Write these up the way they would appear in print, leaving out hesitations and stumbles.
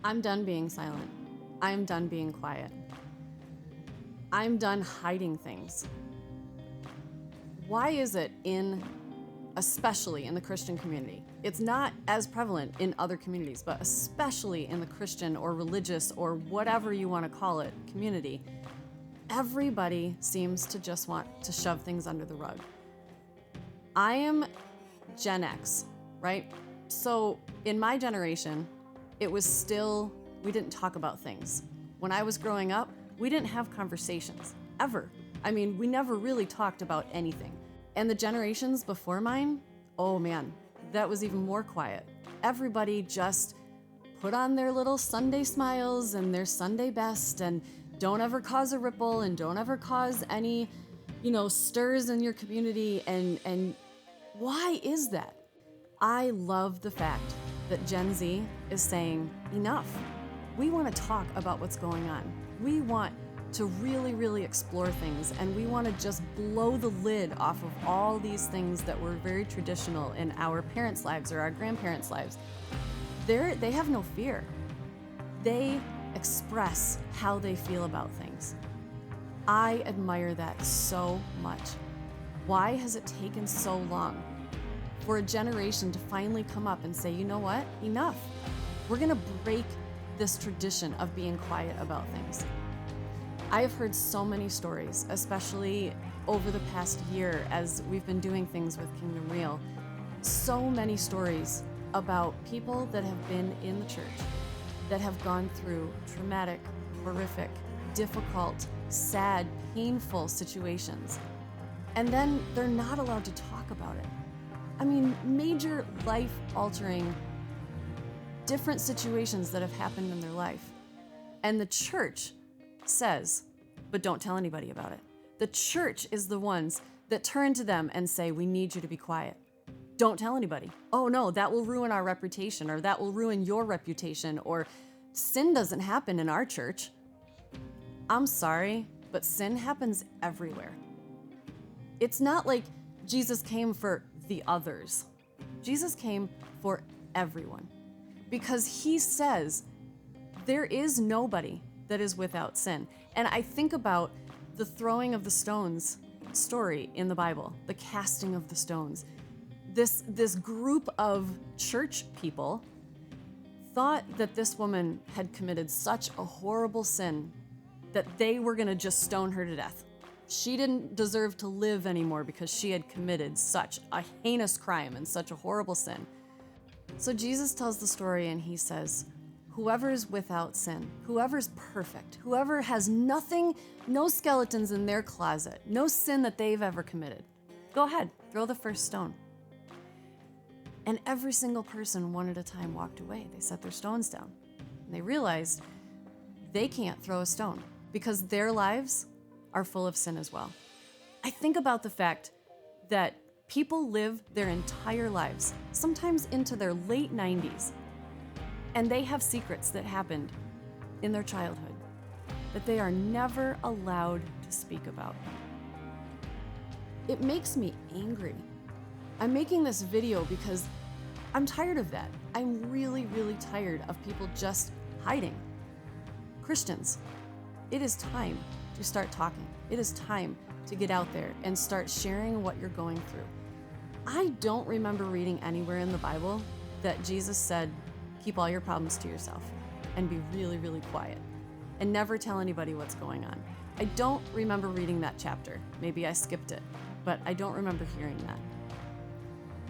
I'm done being silent. I'm done being quiet. I'm done hiding things. Why is it especially in the Christian community? It's not as prevalent in other communities, but especially in the Christian or religious or whatever you want to call it community, everybody seems to just want to shove things under the rug. I am Gen X, right? So in my generation, it was still, we didn't talk about things. When I was growing up, we didn't have conversations, ever. I mean, we never really talked about anything. And the generations before mine, oh man, that was even more quiet. Everybody just put on their little Sunday smiles and their Sunday best and don't ever cause a ripple and don't ever cause any, stirs in your community. And why is that? I love the fact that Gen Z is saying, enough. We want to talk about what's going on. We want to really, really explore things, and we want to just blow the lid off of all these things that were very traditional in our parents' lives or our grandparents' lives. They have no fear. They express how they feel about things. I admire that so much. Why has it taken so long for a generation to finally come up and say, you know what, enough. We're gonna break this tradition of being quiet about things. I have heard so many stories, especially over the past year as we've been doing things with Kingdom Real, so many stories about people that have been in the church, that have gone through traumatic, horrific, difficult, sad, painful situations. And then they're not allowed to talk about it. I mean, major life-altering, different situations that have happened in their life. And the church says, but don't tell anybody about it. The church is the ones that turn to them and say, we need you to be quiet. Don't tell anybody. Oh no, that will ruin our reputation, or that will ruin your reputation, or sin doesn't happen in our church. I'm sorry, but sin happens everywhere. It's not like Jesus came for the others. Jesus came for everyone, because he says there is nobody that is without sin. And I think about the throwing of the stones story in the Bible, the casting of the stones. This group of church people thought that this woman had committed such a horrible sin that they were gonna just stone her to death. She didn't deserve to live anymore because she had committed such a heinous crime and such a horrible sin. So Jesus tells the story and he says, whoever's without sin, whoever's perfect, whoever has nothing, no skeletons in their closet, no sin that they've ever committed, go ahead, throw the first stone. And every single person, one at a time, walked away. They set their stones down. And they realized they can't throw a stone because their lives are full of sin as well. I think about the fact that people live their entire lives, sometimes into their late 90s, and they have secrets that happened in their childhood that they are never allowed to speak about. It makes me angry. I'm making this video because I'm tired of that. I'm really, really tired of people just hiding. Christians, it is time to start talking. It is time to get out there and start sharing what you're going through. I don't remember reading anywhere in the Bible that Jesus said, keep all your problems to yourself and be really, really quiet and never tell anybody what's going on. I don't remember reading that chapter. Maybe I skipped it, but I don't remember hearing that.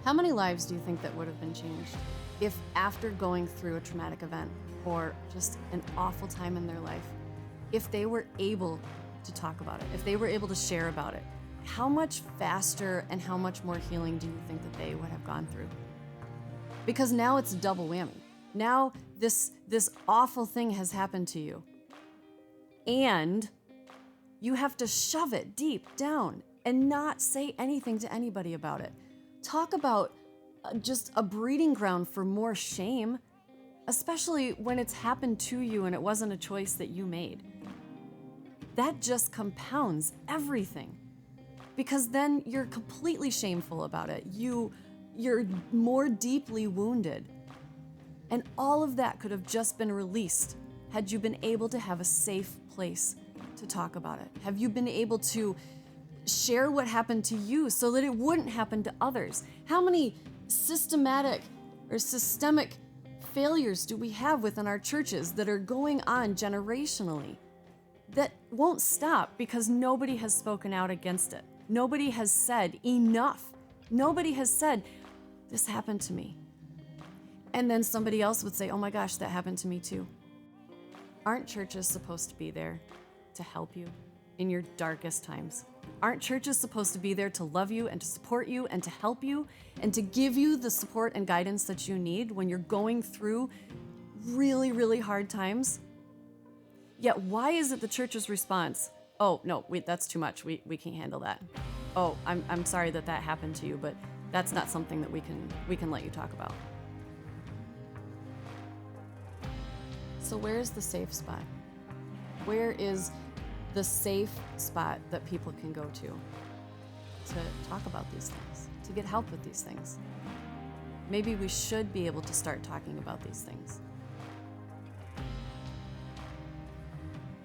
How many lives do you think that would have been changed if after going through a traumatic event or just an awful time in their life, if they were able to talk about it, if they were able to share about it, how much faster and how much more healing do you think that they would have gone through? Because now it's a double whammy. Now this awful thing has happened to you, and you have to shove it deep down and not say anything to anybody about it. Talk about just a breeding ground for more shame, especially when it's happened to you and it wasn't a choice that you made. That just compounds everything, because then you're completely shameful about it. You're more deeply wounded. And all of that could have just been released had you been able to have a safe place to talk about it. Have you been able to share what happened to you so that it wouldn't happen to others? How many systematic or systemic failures do we have within our churches that are going on generationally that won't stop because nobody has spoken out against it? Nobody has said enough. Nobody has said, this happened to me. And then somebody else would say, oh my gosh, that happened to me too. Aren't churches supposed to be there to help you in your darkest times? Aren't churches supposed to be there to love you and to support you and to help you and to give you the support and guidance that you need when you're going through really, really hard times? Yet why is it the church's response, oh, no, wait, that's too much. We can't handle that. Oh, I'm sorry that happened to you, but that's not something that we can let you talk about. So where is the safe spot? Where is the safe spot that people can go to talk about these things, to get help with these things? Maybe we should be able to start talking about these things.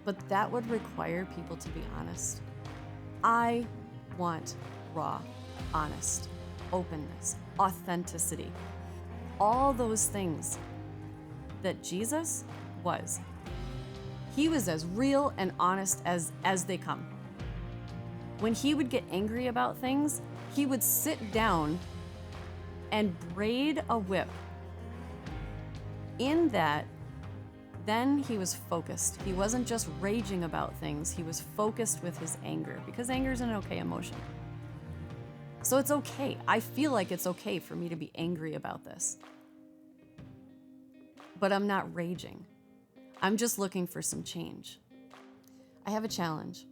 But that would require people to be honest. I want raw, honest, openness, authenticity, all those things that Jesus was. He was as real and honest as they come. When he would get angry about things, he would sit down and braid a whip. In that, then he was focused. He wasn't just raging about things, he was focused with his anger, because anger is an okay emotion. So it's okay. I feel like it's okay for me to be angry about this. But I'm not raging. I'm just looking for some change. I have a challenge.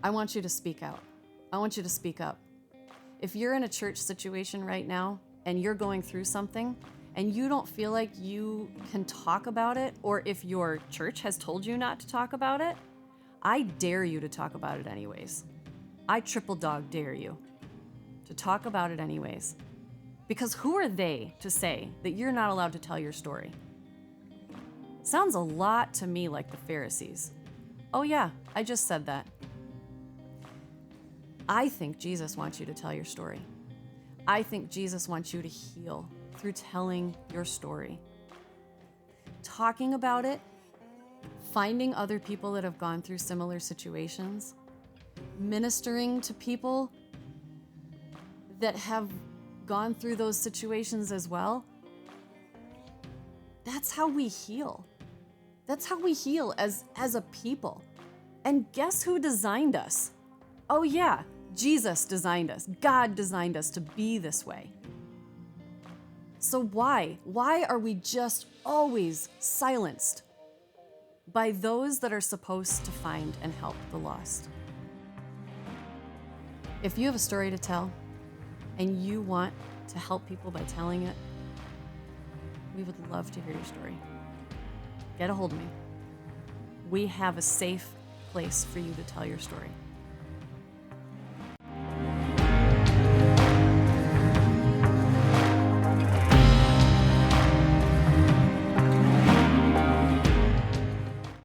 I want you to speak out. I want you to speak up. If you're in a church situation right now and you're going through something and you don't feel like you can talk about it, or if your church has told you not to talk about it, I dare you to talk about it anyways. I triple dog dare you to talk about it anyways. Because who are they to say that you're not allowed to tell your story? Sounds a lot to me like the Pharisees. Oh yeah, I just said that. I think Jesus wants you to tell your story. I think Jesus wants you to heal through telling your story. Talking about it, finding other people that have gone through similar situations, ministering to people that have gone through those situations as well. That's how we heal. That's how we heal as a people. And guess who designed us? Oh yeah, Jesus designed us. God designed us to be this way. So why? Why are we just always silenced by those that are supposed to find and help the lost? If you have a story to tell and you want to help people by telling it, we would love to hear your story. Get a hold of me. We have a safe place for you to tell your story.